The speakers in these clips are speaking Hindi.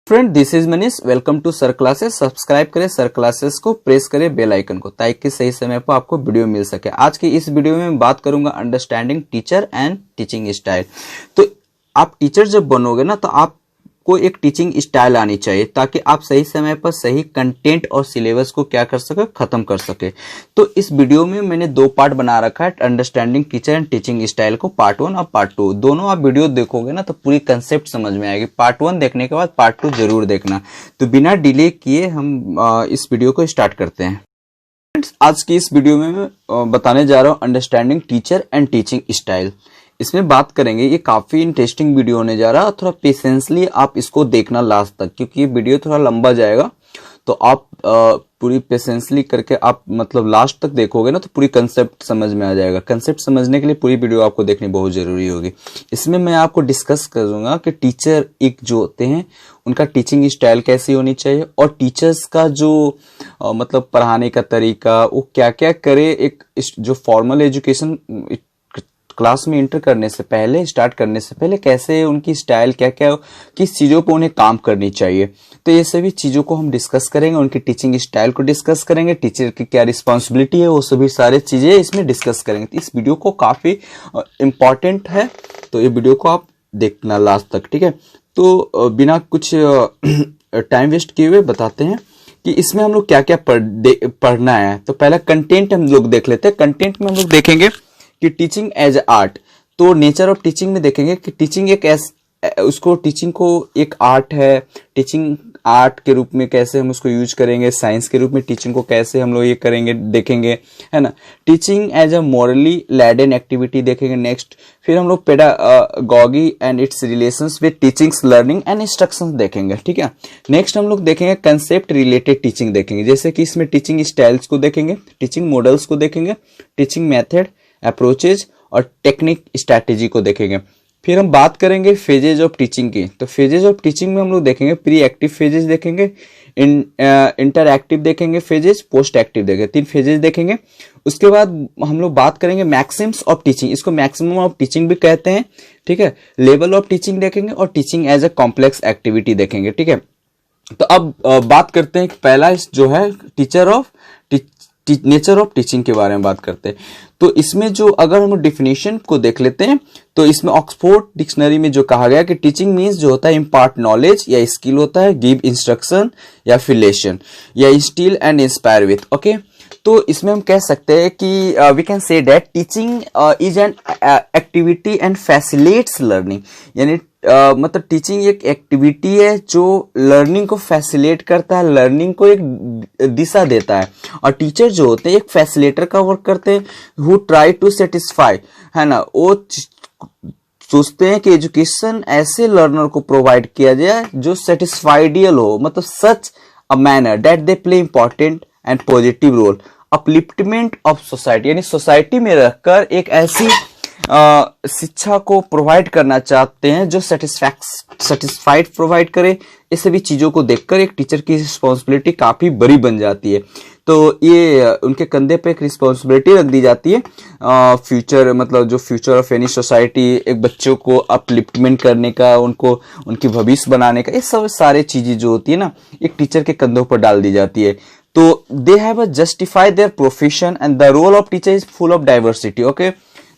Friend this is Manish, welcome to sir classes. Subscribe करें सर क्लासेस को, प्रेस करें बेल आइकन को ताकि सही समय पर आपको वीडियो मिल सके। आज की इस वीडियो में मैं बात करूंगा understanding teacher and teaching style. तो आप टीचर जब बनोगे ना तो आपको एक टीचिंग स्टाइल आनी चाहिए ताकि आप सही समय पर सही कंटेंट और सिलेबस को क्या कर सके, खत्म कर सके। तो इस वीडियो में मैंने दो पार्ट बना रखा है, understanding teacher and teaching style को, पार्ट 1 और पार्ट 2। दोनों आप वीडियो देखोगे ना तो पूरी कंसेप्ट समझ में आएगी। पार्ट 1 देखने के बाद पार्ट 2 जरूर देखना। तो बिना डिले किए हम इस वीडियो को स्टार्ट करते हैं। आज की इस वीडियो में मैं बताने जा रहा हूँ understanding teacher and teaching style. इसमें बात करेंगे, ये काफी इंटरेस्टिंग वीडियो होने जा रहा है। थोड़ा पेशेंसली आप इसको देखना लास्ट तक, क्योंकि ये वीडियो थोड़ा लंबा जाएगा। तो आप पूरी पेशेंसली करके आप मतलब लास्ट तक देखोगे ना तो पूरी कंसेप्ट समझ में आ जाएगा। कंसेप्ट समझने के लिए पूरी वीडियो आपको देखनी बहुत जरूरी होगी। इसमें मैं आपको डिस्कस करूंगा कि टीचर एक जो होते हैं उनका टीचिंग स्टाइल कैसी होनी चाहिए, और टीचर्स का जो मतलब पढ़ाने का तरीका, वो क्या क्या करे। एक जो फॉर्मल एजुकेशन क्लास में इंटर करने से पहले, स्टार्ट करने से पहले कैसे उनकी स्टाइल, क्या क्या किस चीजों पर उन्हें काम करनी चाहिए। तो ये सभी चीजों को हम डिस्कस करेंगे। उनकी टीचिंग स्टाइल को डिस्कस करेंगे, टीचर की क्या रिस्पॉन्सिबिलिटी है, वो सभी सारे चीजें इसमें डिस्कस करेंगे। तो इस वीडियो को काफी इंपॉर्टेंट है, तो ये वीडियो को आप देखना लास्ट तक, ठीक है। तो बिना कुछ टाइम वेस्ट किए हुए बताते हैं कि इसमें हम लोग क्या क्या पढ़ना है। तो पहला कंटेंट हम लोग देख लेते हैं। कंटेंट में हम लोग देखेंगे कि टीचिंग एज आर्ट। तो नेचर ऑफ टीचिंग में देखेंगे कि टीचिंग एक उसको टीचिंग को एक आर्ट है। टीचिंग आर्ट के रूप में कैसे हम उसको यूज करेंगे, साइंस के रूप में टीचिंग को कैसे हम लोग ये करेंगे, देखेंगे, है ना। Teaching as a morally laden activity देखेंगे नेक्स्ट। फिर हम लोग pedagogy and its relations with teachings, learning and instructions देखेंगे, ठीक है। नेक्स्ट हम लोग देखेंगे कंसेप्ट रिलेटेड टीचिंग देखेंगे, जैसे कि इसमें टीचिंग स्टाइल्स को देखेंगे, टीचिंग मॉडल्स को देखेंगे, टीचिंग मेथड, अप्रोचेज और टेक्निक स्ट्रैटेजी को देखेंगे। फिर हम बात करेंगे फेजेज ऑफ टीचिंग की। तो फेजेज ऑफ टीचिंग में हम लोग देखेंगे प्री एक्टिव फेजेज देखेंगे, इंटरएक्टिव देखेंगे फेजेज, पोस्ट एक्टिव देखेंगे, 3 फेजेज देखेंगे। उसके बाद हम लोग बात करेंगे मैक्सिम्स ऑफ टीचिंग, इसको मैक्सिमम ऑफ टीचिंग भी कहते हैं, ठीक है। लेवल ऑफ टीचिंग देखेंगे और teaching as a complex activity देखेंगे, ठीक है। तो अब बात करते हैं कि पहला जो है नेचर ऑफ टीचिंग के बारे में बात करते हैं। तो इसमें जो अगर हम डिफिनेशन को देख लेते हैं तो इसमें ऑक्सफोर्ड डिक्शनरी में जो कहा गया कि टीचिंग मीन्स जो होता है इम्पार्ट नॉलेज या स्किल होता है, गिव इंस्ट्रक्शन या फिलेशन या instil and inspire with, okay. तो इसमें हम कह सकते हैं कि we can say that teaching is an activity and facilitates learning. यानी मतलब टीचिंग एक एक्टिविटी है जो लर्निंग को फैसिलिटेट करता है, लर्निंग को एक दिशा देता है। और टीचर जो होते हैं एक फैसिलिटेटर का वर्क करते हैं, हु ट्राई टू सेटिस्फाई, है ना। वो सोचते हैं कि एजुकेशन ऐसे लर्नर को प्रोवाइड किया जाए जो सेटिस्फाइडियल हो, मतलब such a manner that they play important and positive role upliftment of society. यानी सोसाइटी में रहकर एक ऐसी शिक्षा को प्रोवाइड करना चाहते हैं जो सेटिस्फाइड प्रोवाइड करे। इस सभी चीजों को देखकर एक टीचर की रिस्पॉन्सिबिलिटी काफी बड़ी बन जाती है। तो ये उनके कंधे पे एक रिस्पॉन्सिबिलिटी रख दी जाती है, फ्यूचर मतलब जो फ्यूचर ऑफ एनी सोसाइटी, एक बच्चों को अपलिफ्टमेंट करने का, उनको उनकी भविष्य बनाने का, ये सब सारे चीजें जो होती है ना एक टीचर के कंधों पर डाल दी जाती है। तो they have justify their profession and the role of teacher is full of diversity, okay.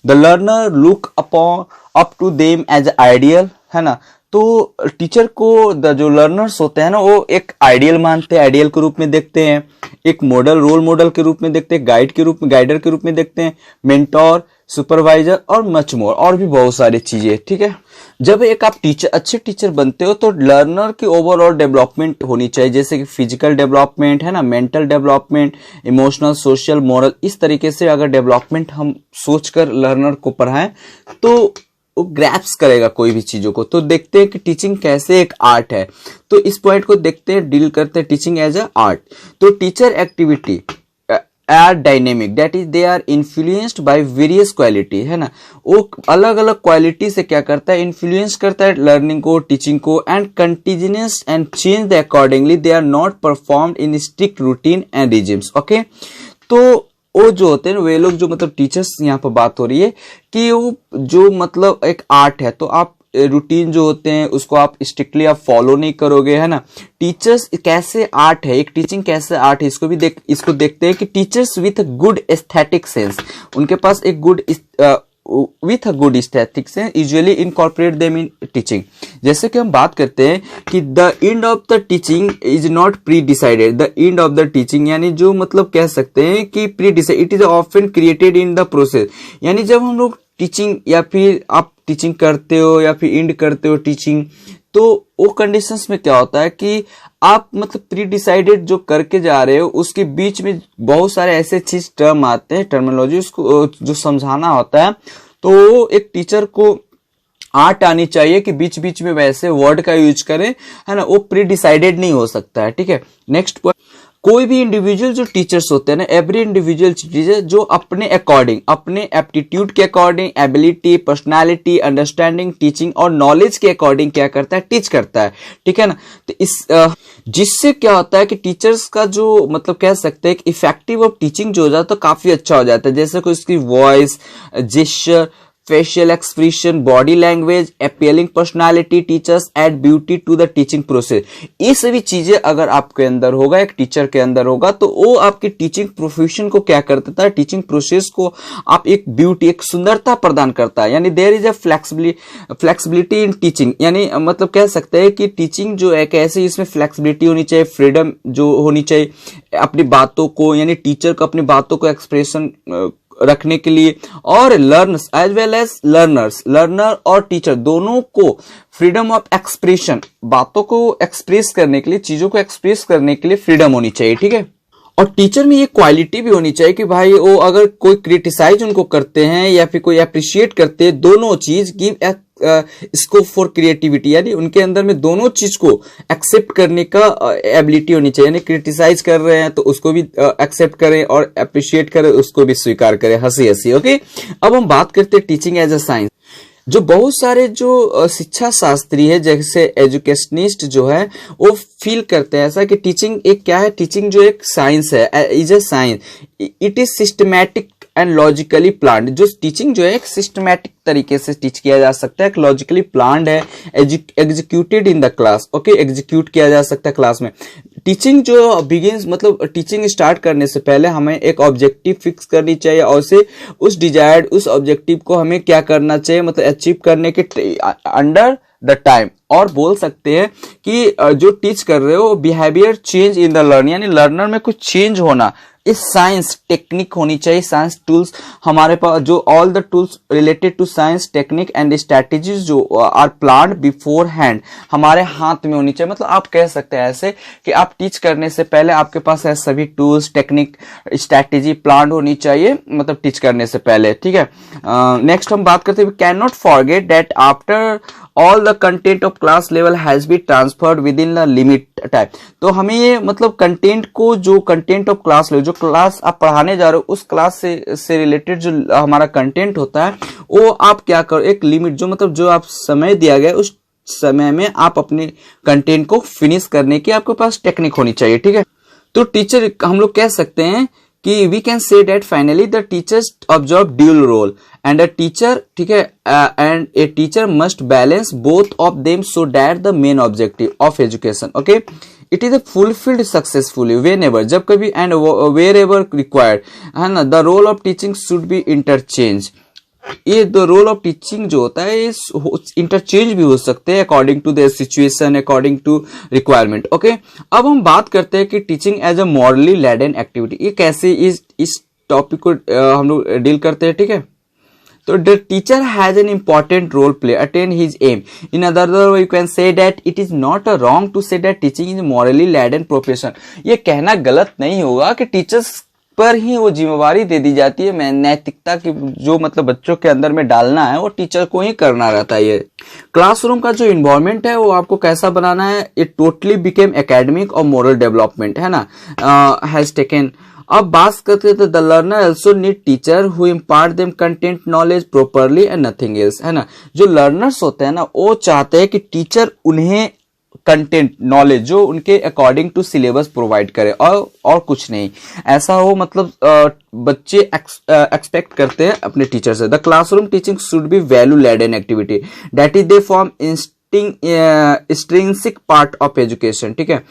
The learner look up to them as ideal, है ना। तो टीचर को जो लर्नर्स होते हैं ना वो एक आइडियल मानते हैं, आइडियल के रूप में देखते हैं, एक मॉडल, रोल मॉडल के रूप में देखते हैं, गाइड के रूप में, गाइडर के रूप में देखते हैं, मेंटोर, सुपरवाइजर और मच मोर, और भी बहुत सारी चीजें, ठीक है। जब एक आप टीचर, अच्छे टीचर बनते हो तो लर्नर की ओवरऑल डेवलपमेंट होनी चाहिए, जैसे कि फिजिकल डेवलपमेंट, है ना, mental development, emotional, social, moral. इस तरीके से अगर डेवलपमेंट हम सोचकर लर्नर को पढ़ाएं तो वो ग्रैप्स करेगा कोई भी चीजों को। तो देखते हैं कि टीचिंग कैसे एक आर्ट है। तो इस पॉइंट को देखते हैं, डील करते हैं टीचिंग एज अ आर्ट। तो teacher activity are dynamic, that is they are influenced by various quality, है ना। वो अलग अलग क्वालिटी से क्या करता है, इन्फ्लुएंस करता है लर्निंग को, टीचिंग को, and continuous and change the accordingly. They are not performed in strict routine and regimes, okay. तो वो जो होते हैं वे लोग जो मतलब टीचर्स, यहाँ पर बात हो रही है कि वो जो मतलब एक आर्ट है, तो आप रूटीन जो होते हैं उसको आप स्ट्रिक्टली आप फॉलो नहीं करोगे, है ना। टीचर्स कैसे आर्ट है, एक टीचिंग कैसे आर्ट है, इसको देखते हैं कि teachers with good aesthetic sense, उनके पास एक good with a good aesthetics usually incorporate them in teaching। जैसे कि हम बात करते हैं कि the end of the teaching is not pre-decided, the end of the teaching यानी जो मतलब कह सकते हैं कि pre-decided, it is often created in the process। यानी जब हम लोग टीचिंग या फिर आप टीचिंग करते हो या फिर एंड करते हो टीचिंग, तो वो कंडीशंस में क्या होता है कि आप मतलब प्री डिसाइडेड जो करके जा रहे हो उसके बीच में बहुत सारे ऐसे चीज टर्म आते हैं, टर्मिनोलॉजी, उसको जो समझाना होता है। तो एक टीचर को आर्ट आनी चाहिए कि बीच बीच में वैसे वर्ड का यूज करें, है ना, वो प्री डिसाइडेड नहीं हो सकता है, ठीक है। नेक्स्ट पॉइंट, कोई भी इंडिविजुअल जो टीचर्स होते हैं ना, एवरी इंडिविजुअल टीचर जो अपने अकॉर्डिंग, अपने एप्टीट्यूड के according, ability, personality, understanding, teaching और नॉलेज के अकॉर्डिंग क्या करता है, टीच करता है, ठीक है ना। तो इस जिससे क्या होता है कि टीचर्स का जो मतलब कह सकते हैं कि इफेक्टिव ऑफ टीचिंग जो हो जाता है तो काफी अच्छा हो जाता है। जैसे कोई उसकी voice, gesture, facial expression, body language, appealing personality, teachers add beauty to the teaching process। ये सभी चीजें अगर आपके अंदर होगा, एक टीचर के अंदर होगा, तो वो आपकी टीचिंग प्रोफेशन को क्या कर देता है, टीचिंग प्रोसेस को आप एक ब्यूटी, एक सुंदरता प्रदान करता है। यानी there is a flexibility in teaching, यानी मतलब कह सकते हैं कि टीचिंग जो है कैसे, इसमें फ्लेक्सिबिलिटी होनी चाहिए, फ्रीडम जो होनी चाहिए अपनी बातों को, यानी टीचर को अपनी बातों को एक्सप्रेशन रखने के लिए, और learners as well as learner और टीचर दोनों को फ्रीडम ऑफ एक्सप्रेशन, बातों को एक्सप्रेस करने के लिए, चीजों को एक्सप्रेस करने के लिए फ्रीडम होनी चाहिए, ठीक है। और टीचर में ये क्वालिटी भी होनी चाहिए कि भाई वो अगर कोई क्रिटिसाइज उनको करते हैं या फिर कोई अप्रिशिएट करते हैं, दोनों चीज गिव स्कोप फॉर क्रिएटिविटी, यानी उनके अंदर में दोनों चीज को एक्सेप्ट करने का एबिलिटी होनी चाहिए। यानी क्रिटिसाइज कर रहे हैं तो उसको भी एक्सेप्ट करें और अप्रिशिएट करें उसको भी स्वीकार करें, हंसी हंसी, ओके। अब हम बात करते हैं टीचिंग एज अ साइंस। जो बहुत सारे जो शिक्षा शास्त्री है, जैसे एजुकेशनिस्ट जो है, वो फील करते हैं ऐसा कि टीचिंग एक क्या है, टीचिंग जो एक साइंस है, is a science, it is systematic and logically planned. जो टीचिंग जो है एक सिस्टमैटिक तरीके से टीच किया जा सकता है, लॉजिकली प्लान्ड है, executed in the class, okay, execute किया जा सकता है क्लास में। टीचिंग जो बिगिंस, मतलब टीचिंग स्टार्ट करने से पहले हमें एक ऑब्जेक्टिव फिक्स करनी चाहिए और उसे उस डिजायर्ड उस ऑब्जेक्टिव को हमें क्या करना चाहिए, मतलब अचीव करने के अंडर द टाइम। और बोल सकते हैं कि जो टीच कर रहे हो behaviour change in the learn, यानी लर्नर में कुछ चेंज होना, इस साइंस टेक्निक होनी चाहिए, साइंस टूल्स हमारे पास, जो all the tools related to science technique and strategies जो आर प्लान्ड बिफोर हैंड, हमारे हाथ में होनी चाहिए। मतलब आप कह सकते हैं ऐसे कि आप टीच करने से पहले आपके पास है सभी टूल्स, टेक्निक, स्ट्रेटेजी प्लान्ड होनी चाहिए, मतलब टीच करने से पहले, ठीक है। नेक्स्ट हम बात करते हैं, can not forget that after all the content of class level has be transferred with in the limit time. तो हमें ये मतलब कंटेंट को, जो कंटेंट ऑफ क्लास लेवल, जो क्लास आप पढ़ाने जा रहे हो उस क्लास से रिलेटेड जो हमारा कंटेंट होता है, वो आप क्या करो, एक लिमिट, जो मतलब जो आप समय दिया गया उस समय में आप अपने कंटेंट को फिनिश करने की आपके पास टेक्निक होनी चाहिए, ठीक है। तो टीचर हम लोग कह सकते हैं कि we can say that finally the teachers observe dual role and a teacher, ठीक है, and a teacher must balance both of them so that the main objective of education, okay, it is a fulfilled successfully whenever, जब कभी एंड वेर एवर रिक्वायर्ड, है ना। The role of teaching should be interchange, ये द रोल ऑफ टीचिंग जो होता है इंटरचेंज भी हो सकते हैं according to the situation, according to requirement, okay. अब हम बात करते हैं कि teaching as a morally laden activity, ये कैसे इस टॉपिक को हम लोग डील करते हैं, ठीक है। तो the teacher has an important role play attain his aim. In other words, you can say that it is not a wrong to say that teaching is morally laden profession. ये कहना गलत नहीं होगा कि टीचर्स पर ही वो जिम्मेवारी दे दी जाती है, नैतिकता की जो मतलब बच्चों के अंदर में डालना है वो टीचर को ही करना रहता है। ये क्लासरूम का जो इन्वायरमेंट है वो आपको कैसा बनाना है, इट टोटली बिकेम एकेडमिक और मोरल डेवलपमेंट, है ना, हैज टेकन। अब बात करते हैं the learner also need teacher who impart them content knowledge properly and nothing else, है ना। जो लर्नर्स होते हैं ना वो चाहते हैं कि टीचर उन्हें कंटेंट नॉलेज जो उनके अकॉर्डिंग टू सिलेबस प्रोवाइड करे और कुछ नहीं। ऐसा हो मतलब बच्चे एक्सपेक्ट करते हैं अपने टीचर से। The classroom teaching should be value laden activity that is they form intrinsic part of education. ठीक है,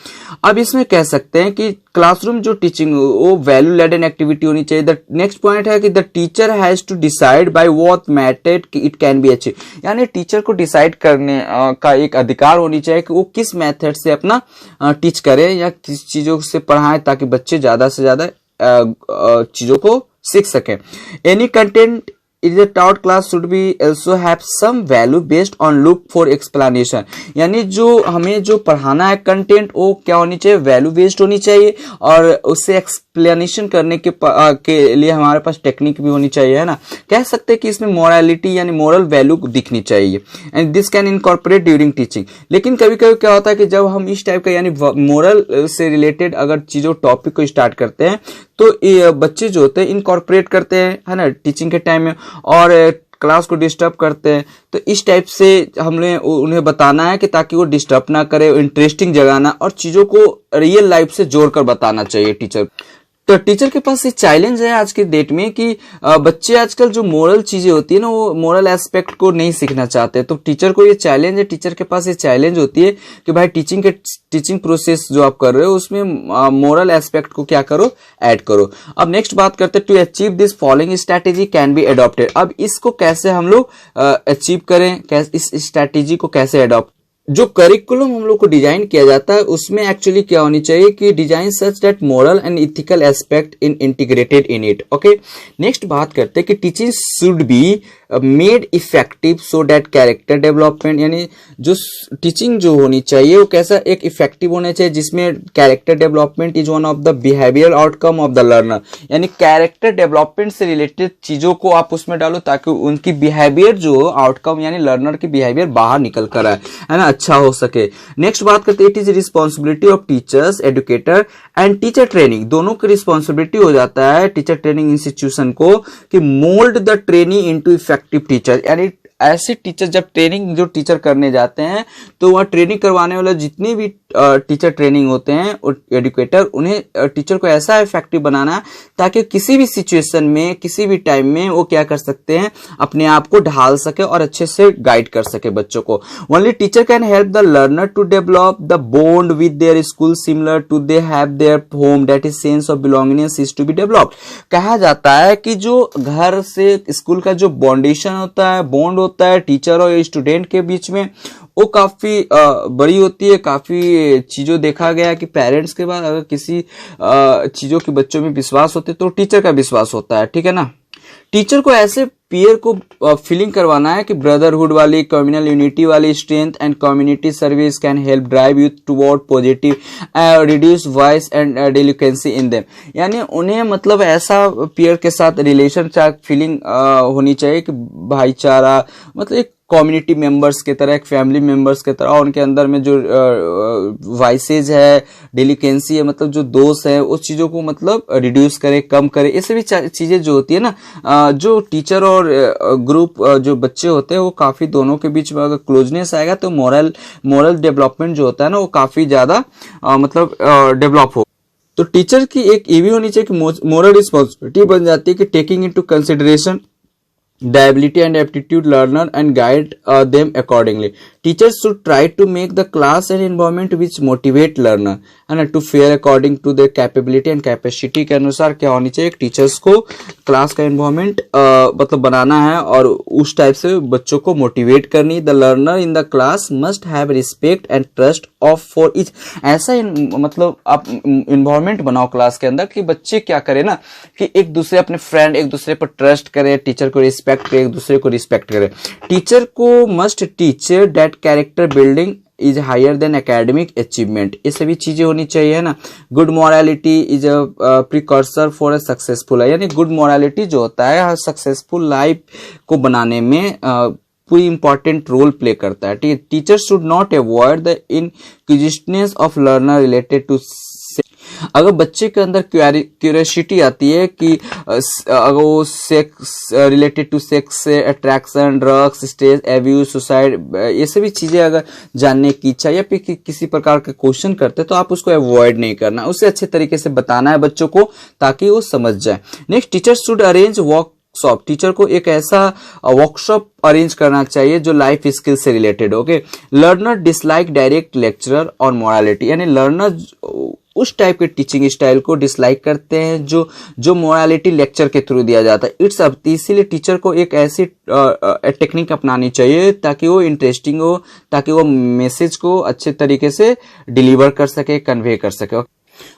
अब इसमें कह सकते हैं कि क्लासरूम जो टीचिंग वो वैल्यू लेडेन एक्टिविटी होनी चाहिए। द नेक्स्ट पॉइंट है कि the teacher has to decide by what method it can be achieve, यानी टीचर को डिसाइड करने का एक अधिकार होनी चाहिए कि वो किस मेथड से अपना टीच करे या किस चीजों से पढ़ाएं ताकि बच्चे ज्यादा से ज्यादा चीजों को सीख सके। Any content is a taught class should be also have some value based on look for explanation, यानी जो हमें जो पढ़ाना है कंटेंट वो क्या होनी चाहिए, वैल्यू बेस्ड होनी चाहिए और उससे एक्सप्लेनेशन करने के लिए हमारे पास टेक्निक भी होनी चाहिए, है ना। कह सकते हैं कि इसमें मोरालिटी यानी मोरल वैल्यू दिखनी चाहिए and this can incorporate during teaching. लेकिन कभी कभी क्या होता है कि जब हम इस टाइप का यानी मोरल से रिलेटेड अगर चीजों टॉपिक को स्टार्ट करते हैं तो ये बच्चे जो होते हैं इनकॉर्पोरेट करते हैं, है ना, टीचिंग के टाइम में और क्लास को डिस्टर्ब करते हैं। तो इस टाइप से हमने उन्हें बताना है कि ताकि वो डिस्टर्ब ना करे, इंटरेस्टिंग जगाना और चीजों को रियल लाइफ से जोड़कर बताना चाहिए टीचर। तो टीचर के पास ये चैलेंज है आज के डेट में कि बच्चे आजकल जो मोरल चीजें होती है ना वो मोरल एस्पेक्ट को नहीं सीखना चाहते। तो टीचर को ये चैलेंज है, टीचर के पास ये चैलेंज होती है कि भाई टीचिंग प्रोसेस जो आप कर रहे हो उसमें मोरल एस्पेक्ट को क्या करो, ऐड करो। अब नेक्स्ट बात करते हैं, to achieve this following strategy can be adopted. अब इसको कैसे हम लोग अचीव करें, इस स्ट्रैटेजी को कैसे एडॉप्ट। जो करिकुलम हम लोग को डिजाइन किया जाता है उसमें एक्चुअली क्या होनी चाहिए कि design such that moral and ethical aspect in integrated in it. Okay, next बात करते हैं कि teaching should be made effective so that character development, यानी जो टीचिंग जो होनी चाहिए वो कैसा एक इफेक्टिव होना चाहिए जिसमें character development is one of the behaviour outcome of the learner, यानी कैरेक्टर डेवलपमेंट से रिलेटेड चीजों को आप उसमें डालो ताकि उनकी बिहेवियर जो आउटकम यानी लर्नर की बिहेवियर बाहर निकल कर आए, है ना, अच्छा हो सके। नेक्स्ट बात करते हैं, it is responsibility of teachers, educator and teacher training, दोनों की रिस्पॉन्सिबिलिटी हो जाता है टीचर ट्रेनिंग इंस्टीट्यूशन को कि mould the training into effective teacher, यानी ऐसे टीचर जब ट्रेनिंग जो टीचर करने जाते हैं तो वह ट्रेनिंग करवाने वाले जितनी भी टीचर ट्रेनिंग होते हैं एजुकेटर, उन्हें टीचर को ऐसा इफेक्टिव बनाना है ताकि किसी भी सिचुएशन में किसी भी टाइम में वो क्या कर सकते हैं, अपने आप को ढाल सके और अच्छे से गाइड कर सके बच्चों को। Only teacher can help the learner to develop the bond with their school similar to they have their home, that is sense of belongingness is to be developed. कहा जाता है कि जो घर से स्कूल का जो बॉन्डेशन होता है, बॉन्ड होता है टीचर और स्टूडेंट के बीच में, वो काफी बड़ी होती है। काफी चीजों देखा गया कि पेरेंट्स के बाद अगर किसी चीजों के बच्चों में विश्वास होते तो टीचर का विश्वास होता है, ठीक है ना। टीचर को ऐसे पीयर को फीलिंग करवाना है कि ब्रदरहुड वाली, कम्युनल यूनिटी वाली strength and community service can help drive youth toward positive reduce vice and delinquency in them, यानी उन्हें मतलब ऐसा पीयर के साथ रिलेशन फीलिंग होनी चाहिए कि भाईचारा, मतलब एक कम्युनिटी मेंबर्स की तरह, एक फैमिली मेंबर्स की तरह, उनके अंदर में जो वाइसेज है, डेलिकेंसी है, मतलब जो दोष है उस चीजों को मतलब रिड्यूस करे, कम करे। ये सभी चीजें जो होती है ना, जो टीचर और ग्रुप जो बच्चे होते हैं वो काफी दोनों के बीच में अगर क्लोजनेस आएगा तो मोरल डेवलपमेंट जो होता है ना वो काफी ज्यादा मतलब डेवलप हो। तो टीचर की एक ये भी होनी चाहिए कि मोरल रिस्पॉन्सिबिलिटी बन जाती है कि taking into consideration the ability and aptitude learner and guide them accordingly. Teachers should try to make the class an environment which motivate learner and to fare according to their capability and capacity के अनुसार क्या होनी चाहिए, टीचर्स को क्लास का एनवायरमेंट मतलब बनाना है और उस टाइप से बच्चों को मोटिवेट करनी। The learner in the class must have respect and trust of for each, ऐसा मतलब आप इन्वायरमेंट बनाओ क्लास के अंदर कि बच्चे क्या करे ना कि एक दूसरे अपने फ्रेंड एक दूसरे पर ट्रस्ट करे, टीचर को रिस्पेक्ट करे, एक दूसरे को रिस्पेक्ट करे। टीचर को must teach that character building is higher than academic achievement, ये सभी चीजें होनी चाहिए, है ना। Good morality is a precursor for a successful, यानी गुड मोरालिटी जो होता है सक्सेसफुल लाइफ को बनाने में पूरी इंपॉर्टेंट रोल प्ले करता है, ठीक है। Teacher should not avoid the inquisitiveness of learner related to. अगर बच्चे के अंदर क्यूरियोसिटी आती है कि अगर वो सेक्स रिलेटेड टू सेक्स से attraction, drugs, stress, abuse, suicide, ये सभी चीजें अगर जानने की इच्छा या फिर किसी प्रकार के क्वेश्चन करते हैं तो आप उसको अवॉइड नहीं करना, उसे अच्छे तरीके से बताना है बच्चों को ताकि वो समझ जाए। Next, teacher should arrange workshop. Teacher को एक ऐसा वर्कशॉप अरेंज करना चाहिए जो लाइफ स्किल से related. Okay, learner dislike direct lecturer और मोरालिटी, यानी लर्नर उस टाइप के टीचिंग स्टाइल को डिसलाइक करते हैं जो मोरालिटी लेक्चर के थ्रू दिया जाता है। इट्स अब इसीलिए टीचर को एक ऐसी टेक्निक अपनानी चाहिए ताकि वो इंटरेस्टिंग हो, ताकि वो मैसेज को अच्छे तरीके से डिलीवर कर सके, कन्वे कर सके।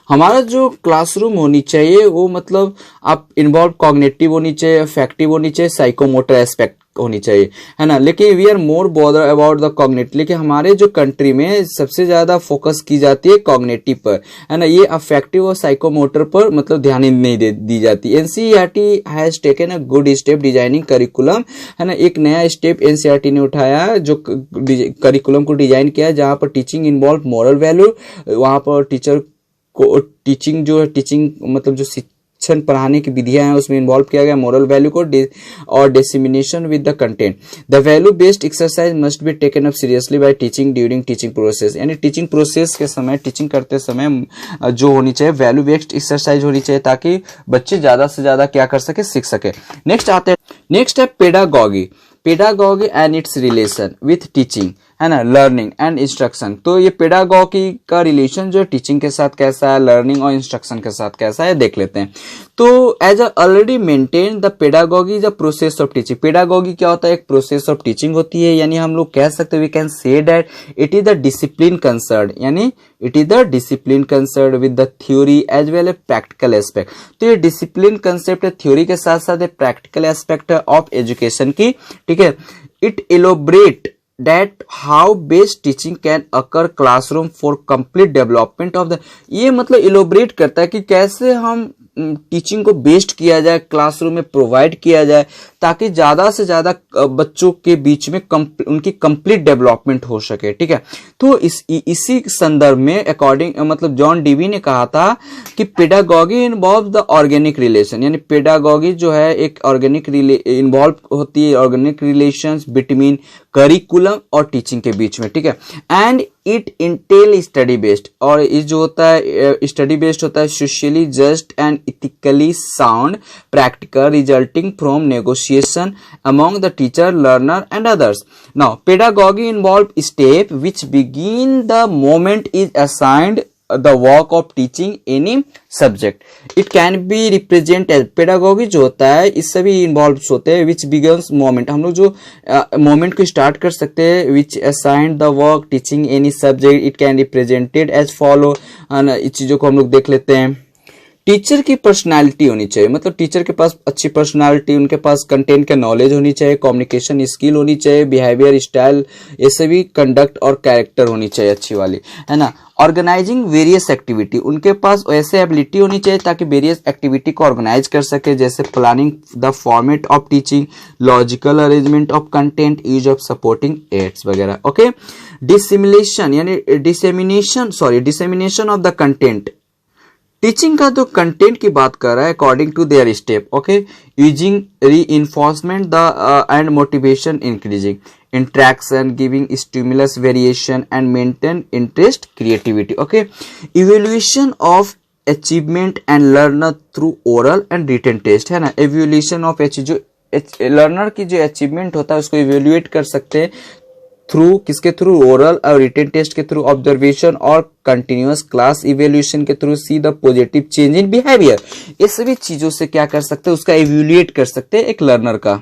हमारा जो क्लासरूम होनी चाहिए वो मतलब आप इन्वॉल्व कॉग्निटिव होनी चाहिए, अफेक्टिव होनी चाहिए, साइकोमोटर एस्पेक्ट होनी चाहिए, है ना। लेकिन we are more bother about the cognitive, लेकिन हमारे जो कंट्री में सबसे ज्यादा फोकस की जाती है कॉग्निटिव पर, है ना। ये अफेक्टिव और साइकोमोटर पर मतलब ध्यान नहीं दी जाती। NCERT has taken a good step designing curriculum, है ना। एक नया स्टेप एनसीईआरटी ने उठाया जो करिकुलम को डिजाइन किया जहां पर टीचिंग इन्वॉल्व मॉरल वैल्यू, वहां पर टीचर को टीचिंग जो है, टीचिंग मतलब जो शिक्षण पढ़ाने की विधियां हैं उसमें इन्वॉल्व किया गया मॉरल वैल्यू को और dissemination with the content. The value based exercise must be taken up seriously bye teaching during teaching process, यानी टीचिंग प्रोसेस के समय, टीचिंग करते समय जो होनी चाहिए वैल्यू बेस्ड एक्सरसाइज होनी चाहिए ताकि बच्चे ज्यादा से ज्यादा क्या कर सके, सीख सके। नेक्स्ट है pedagogy and it's relation with teaching, है ना, लर्निंग एंड इंस्ट्रक्शन। तो ये पेडागॉगी का रिलेशन जो है टीचिंग के साथ कैसा है, लर्निंग और इंस्ट्रक्शन के साथ कैसा है, देख लेते हैं। तो as already maintain the pedagogy is a process of teaching. Pedagogy क्या होता है, एक प्रोसेस ऑफ टीचिंग होती है, यानी हम लोग कह सकते हैं, we can say that it is the discipline concern, यानी it is the discipline concern with the theory as well a practical aspect. तो ये डिसिप्लिन कंसेप्ट है, थ्योरी के साथ साथ प्रैक्टिकल एस्पेक्ट ऑफ एजुकेशन की, ठीक है। It elaborate that how best teaching can occur classroom for complete development of the, ये मतलब इलोबरेट करता है कि कैसे हम टीचिंग को बेस्ट किया जाए, क्लासरूम में प्रोवाइड किया जाए ताकि ज्यादा से ज्यादा बच्चों के बीच में उनकी कंप्लीट डेवलपमेंट हो सके, ठीक है। तो इसी संदर्भ में अकॉर्डिंग मतलब जॉन डीवी ने कहा था कि pedagogy involve the organic relation, यानी पेडागॉगी जो है एक ऑर्गेनिक इन्वॉल्व होती है, ऑर्गेनिक रिलेशंस बिटवीन करिकुलम और टीचिंग के बीच में, ठीक है। And it Intel study based, और ये जो होता है स्टडी बेस्ड होता है, socially just and ethically sound practical resulting from negotiation among the teacher, learner and others. Now pedagogy involve step which begin the moment is assigned the work of teaching any subject. It can be represent as pedagogy जो होता है इस सभी इन्वॉल्व होते हैं which begins moment, हम लोग जो moment को स्टार्ट कर सकते हैं which assigned the work teaching any subject, it can represented as follow, इस चीजों को हम लोग देख लेते हैं। टीचर की पर्सनालिटी होनी चाहिए, मतलब टीचर के पास अच्छी पर्सनालिटी, उनके पास कंटेंट का नॉलेज होनी चाहिए, कम्युनिकेशन स्किल होनी चाहिए, बिहेवियर स्टाइल, ये सभी कंडक्ट और कैरेक्टर होनी चाहिए अच्छी वाली, है ना। ऑर्गेनाइजिंग वेरियस एक्टिविटी, उनके पास ऐसे एबिलिटी होनी चाहिए ताकि वेरियस एक्टिविटी को ऑर्गेनाइज कर सके, जैसे planning the format of teaching, logical arrangement of content, use of supporting aids वगैरह। ओके, डिसेमिनेशन यानी dissemination of the content, teaching का जो कंटेंट की बात कर रहा है according to their step, okay. Using reinforcement the and motivation increasing interaction, giving stimulus variation and maintain interest creativity, okay. Evaluation of achievement and learner through oral and written test, है ना। इवेल्युएशन ऑफ जो लर्नर की जो अचीवमेंट होता है उसको इवेल्युएट कर सकते हैं थ्रू किसके थ्रू, ओरल और रिटन टेस्ट के थ्रू, ऑब्जर्वेशन और कंटिन्यूअस क्लास इवेल्युएशन के through, see the positive change in behaviour. ये सभी चीजों से क्या कर सकते हैं, उसका इवेल्युएट कर सकते हैं एक लर्नर का।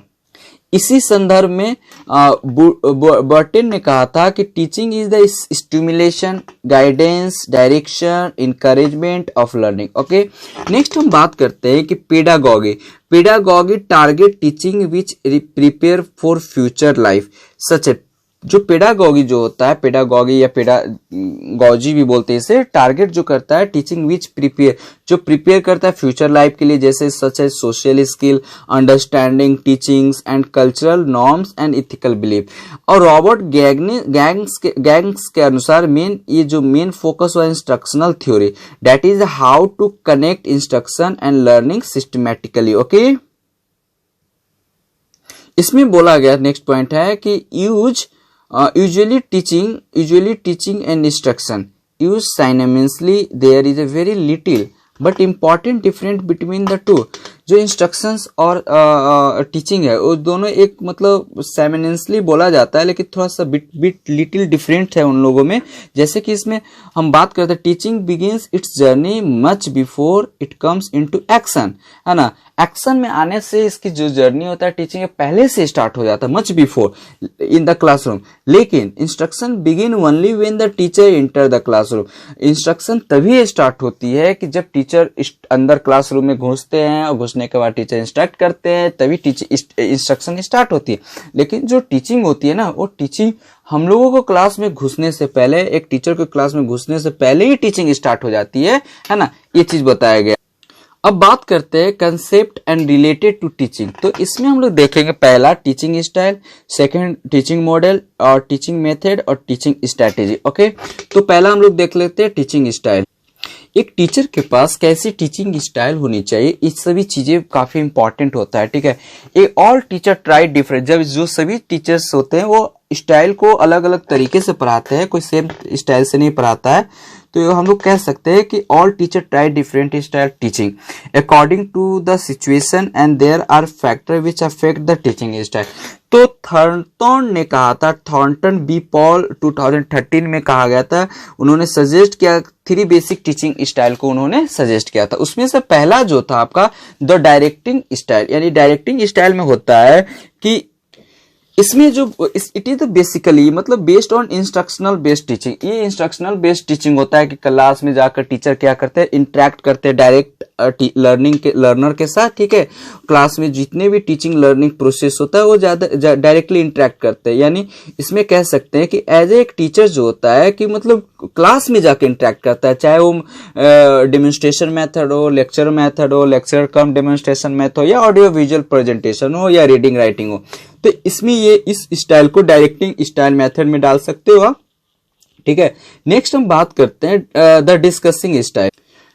इसी संदर्भ में बर्टन ने कहा था कि teaching is the stimulation, guidance, direction, encouragement of learning, okay. Next हम बात करते हैं कि pedagogy target teaching which prepare for future life such a जो पेडागॉगी जो होता है, पेडागॉगी या पेडागॉजी भी बोलते हैं इसे, टारगेट जो करता है टीचिंग विच प्रिपेयर, जो प्रिपेयर करता है फ्यूचर लाइफ के लिए, जैसे such as social skill, understanding teachings and cultural norms and ethical belief. और रॉबर्ट गैंग्स के अनुसार ये जो मेन फोकस हुआ instructional theory, that is how to connect instruction and learning systematically. Okay, इसमें बोला गया नेक्स्ट पॉइंट है कि usually teaching and instruction used synonymously. There is a very little but important difference between the two. जो इंस्ट्रक्शंस और टीचिंग है वो दोनों एक मतलब साइमल्टेनियसली बोला जाता है, लेकिन थोड़ा सा बिट लिटिल डिफरेंट है उन लोगों में। जैसे कि इसमें हम बात करते हैं teaching begins it's journey much before it comes into action, है ना। एक्शन में आने से इसकी जो जर्नी होता है टीचिंग पहले से स्टार्ट हो जाता है, much before in the classroom. लेकिन instruction begin only when the teacher enter the classroom. Instruction तभी स्टार्ट होती है कि जब टीचर अंदर क्लासरूम में घुसते हैं और घुसने के बाद टीचर इंस्ट्रक्ट करते हैं, तभी इंस्ट्रक्शन स्टार्ट होती है। लेकिन जो टीचिंग होती है ना, वो टीचिंग हम लोगों को क्लास में घुसने से पहले, एक टीचर को क्लास में घुसने से पहले ही टीचिंग स्टार्ट हो जाती है ना। ये चीज बताया गया। अब बात करते हैं concept and related to teaching. तो इसमें हम लोग देखेंगे पहला teaching style, second teaching model और टीचिंग मेथड और टीचिंग स्ट्रैटेजी। ओके, तो पहला हम लोग देख लेते हैं टीचिंग स्टाइल। एक टीचर के पास कैसी टीचिंग स्टाइल होनी चाहिए, इस सभी चीजें काफी इंपॉर्टेंट होता है, ठीक है। ए ऑल टीचर ट्राई डिफरेंट, जब जो सभी टीचर्स होते हैं वो स्टाइल को अलग अलग तरीके से पढ़ाते हैं, कोई सेम स्टाइल से नहीं पढ़ाता है। तो हम लोग कह सकते हैं कि all teacher try different style teaching according to the situation and there are factor which affect the teaching style. तो थॉर्नटन ने कहा था, थॉर्नटन बी पॉल 2013 में कहा गया था, उन्होंने सजेस्ट किया 3 बेसिक टीचिंग स्टाइल को उन्होंने सजेस्ट किया था। उसमें से पहला जो था आपका द डायरेक्टिंग स्टाइल, यानी डायरेक्टिंग स्टाइल में होता है कि इसमें जो इट इज बेसिकली मतलब based on instructional based teaching. ये इंस्ट्रक्शनल बेस्ड टीचिंग होता है कि क्लास में जाकर टीचर क्या करते हैं, इंटरेक्ट करते हैं डायरेक्ट लर्नर के साथ, ठीक है। क्लास में जितने भी टीचिंग लर्निंग प्रोसेस होता है वो ज्यादा डायरेक्टली इंटरेक्ट करते हैं। यानी इसमें कह सकते हैं कि एज ए एक टीचर जो होता है कि मतलब क्लास में जाकर इंटरेक्ट करता है, चाहे वो डेमोन्स्ट्रेशन मेथड हो, लेक्चर मेथड हो, लेक्चर कम डेमोन्स्ट्रेशन मेथड हो, या ऑडियो विजुअल प्रेजेंटेशन हो, या रीडिंग राइटिंग हो। तो इसमें ये इस स्टाइल को डायरेक्टिंग स्टाइल मेथड में डाल सकते हो, ठीक है। नेक्स्ट हम बात करते हैं the discussing style.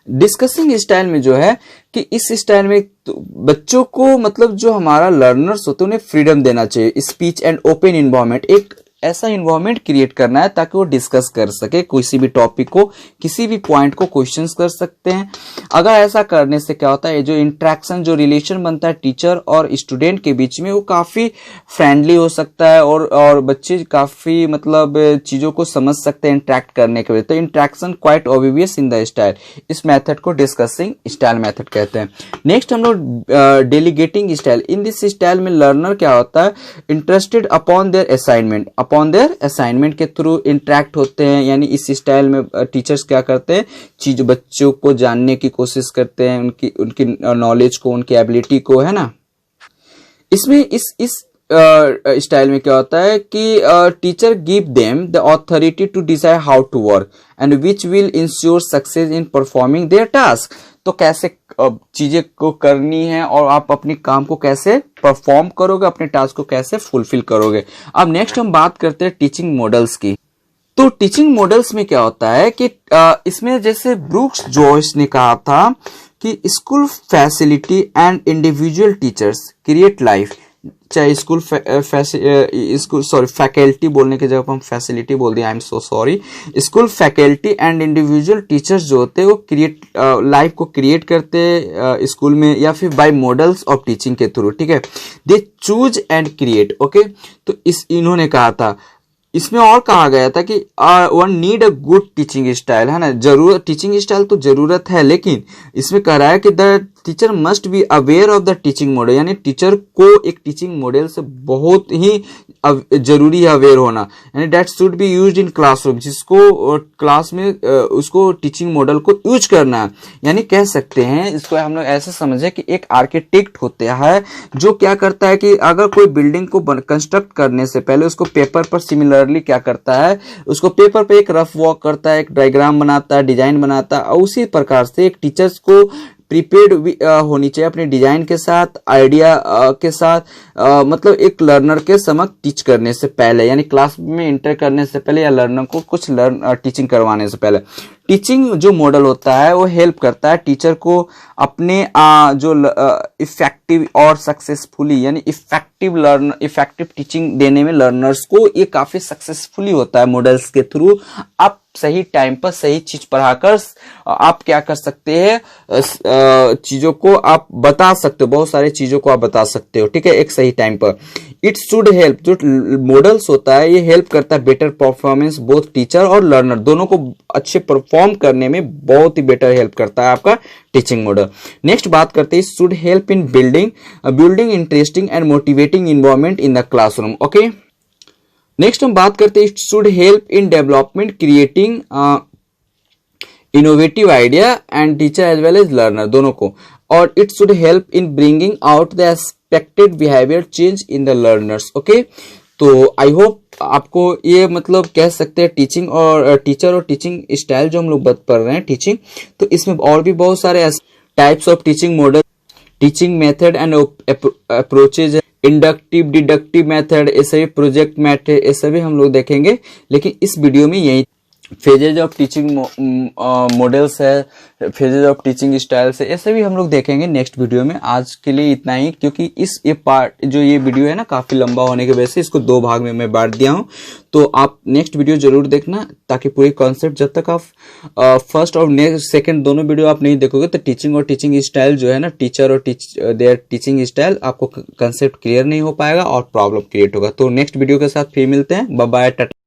Discussing style में जो है कि इस स्टाइल में तो बच्चों को मतलब जो हमारा लर्नर्स होते हैं उन्हें फ्रीडम देना चाहिए, स्पीच एंड ओपन इन्वायरमेंट, एक ऐसा इन्वायरमेंट क्रिएट करना है ताकि वो डिस्कस कर सके किसी भी टॉपिक को, किसी भी पॉइंट को क्वेश्चंस कर सकते हैं। अगर ऐसा करने से क्या होता है, जो इंटरेक्शन जो रिलेशन बनता है टीचर और स्टूडेंट के बीच में वो काफी फ्रेंडली हो सकता है और बच्चे काफी मतलब चीजों को समझ सकते हैं इंटरेक्ट करने के वजह। तो interaction quite obvious in the style, इस मेथड को डिस्कसिंग स्टाइल मेथड कहते हैं। नेक्स्ट हम लोग delegating style. In this style में लर्नर क्या होता है, interested upon their assignment, upon their assignment के थ्रू इंटरेक्ट होते हैं। यानी इस स्टाइल में टीचर्स क्या करते हैं, चीज बच्चों को जानने की कोशिश करते हैं, उनकी नॉलेज को, उनकी एबिलिटी को, है ना। इसमें इस स्टाइल में क्या होता है कि teacher give them the authority to decide how to work and which will ensure success in performing their task. तो कैसे चीजें को करनी है और आप अपने काम को कैसे परफॉर्म करोगे, अपने टास्क को कैसे फुलफिल करोगे। अब नेक्स्ट हम बात करते हैं टीचिंग मॉडल्स की। तो टीचिंग मॉडल्स में क्या होता है कि इसमें जैसे ब्रूक्स जॉयस ने कहा था कि school facility and individual teachers create life, चाहे स्कूल फैकल्टी बोलने की जगह हम फैसिलिटी बोल दिया, I am so sorry. School faculty and individual teachers जो होते हैं वो क्रिएट लाइफ को क्रिएट करते हैं स्कूल में, या फिर बाय मॉडल्स ऑफ टीचिंग के थ्रू, ठीक है। They choose and create. Okay, तो इन्होंने कहा था इसमें और कहा गया था कि one need a good teaching style, है ना, जरूरत टीचिंग स्टाइल तो जरूरत है, लेकिन इसमें कह रहा है कि the teacher must be aware of the teaching model, यानी टीचर को एक टीचिंग मॉडल से बहुत ही जरूरी है अवेयर होना, यानी that should be used in classroom, जिसको क्लास में उसको टीचिंग मॉडल को यूज करना है। यानी कह सकते हैं इसको हम लोग ऐसे समझे कि एक आर्किटेक्ट होता है जो क्या करता है कि अगर कोई बिल्डिंग को कंस्ट्रक्ट करने से पहले उसको पेपर पर सिमिलरली क्या करता है, उसको पेपर पे एक रफ वॉक करता है, एक डायग्राम बनाता है, डिजाइन बनाता है, और उसी प्रकार से एक टीचर्स को प्रीपेड होनी चाहिए अपने डिजाइन के साथ, आइडिया के साथ, मतलब एक लर्नर के समक्ष टीच करने से पहले, यानी क्लास में इंटर करने से पहले या लर्नर को कुछ टीचिंग करवाने से पहले। टीचिंग जो मॉडल होता है वो हेल्प करता है टीचर को अपने जो इफेक्टिव और सक्सेसफुली, यानी इफेक्टिव टीचिंग देने में लर्नर्स को ये काफी सक्सेसफुली होता है मॉडल्स के थ्रू। आप सही टाइम पर सही चीज पढ़ाकर आप क्या कर सकते हैं, चीजों को आप बता सकते हो, बहुत सारी चीजों को आप बता सकते हो, ठीक है, एक सही टाइम पर। इट शुड हेल्प, जो मॉडल्स होता है ये हेल्प करता है बेटर परफॉर्मेंस बोथ टीचर और लर्नर, दोनों को अच्छे परफॉर्म करने में बहुत ही बेटर हेल्प करता है आपका टीचिंग मॉडल। नेक्स्ट बात करते हैं, should help in building interesting and motivating environment in the classroom. Okay, next हम बात करते हैं, it should help in development creating innovative idea and teacher as well as learner, दोनों को। और it should help in bringing out the expected behaviour change in the learners. Okay, तो आई होप आपको ये मतलब कह सकते हैं टीचिंग और टीचर और टीचिंग स्टाइल जो हम लोग पढ़ रहे हैं टीचिंग, तो इसमें और भी बहुत सारे types of teaching model, teaching method and approaches, inductive deductive method, ये सभी प्रोजेक्ट मेथड, ये सभी हम लोग देखेंगे। लेकिन इस वीडियो में यही फेजेज ऑफ टीचिंग मॉडल्स है, फेजेज ऑफ टीचिंग स्टाइल्स है, ये सभी हम लोग देखेंगे नेक्स्ट वीडियो में। आज के लिए इतना ही, क्योंकि ये पार्ट जो ये वीडियो है ना काफी लंबा होने की वजह से इसको 2 भाग में मैं बांट दिया हूँ। तो आप नेक्स्ट वीडियो जरूर देखना, ताकि पूरी कॉन्सेप्ट, जब तक आप फर्स्ट और सेकंड दोनों वीडियो आप नहीं देखोगे तो टीचिंग और टीचिंग स्टाइल जो है ना, टीचर और देयर टीचिंग स्टाइल, आपको कंसेप्ट क्लियर नहीं हो पाएगा और प्रॉब्लम क्रिएट होगा। तो नेक्स्ट वीडियो के साथ फिर मिलते हैं, बाय बाय, टाटा।